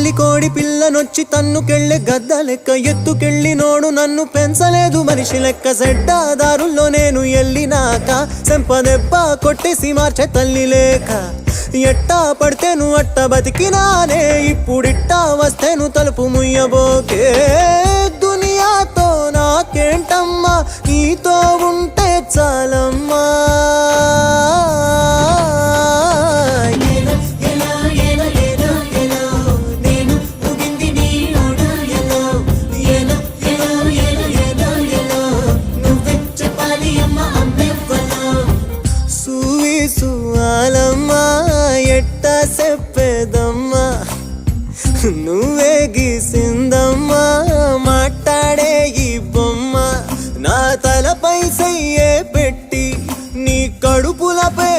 పిల్లి కోడి పిల్లనొచ్చి తన్నుకెళ్ళే గద్ద లెక్క ఎత్తుకెళ్ళి నోడు నన్ను పెంచలేదు మనిషి లెక్క సెడ్డాదారుల్లో నేను ఎల్లినాక సెంపదెబ్బ కొట్టేసి మార్చే తల్లి లేక ఎట్టా పడితేను అట్ట బతికినానే ఇప్పుడిట్టా వస్తేను తలుపు ముయ్యబోకే దునియాతో నాకేంటమ్మా నీతో ఉంటే చాలమ్మా ఎట్టా చెప్పేదమ్మా నువ్వే గీసిందమ్మా మాట్లాడే ఈ బొమ్మ నా తలపై సయ్యే పెట్టి నీ కడుపులపై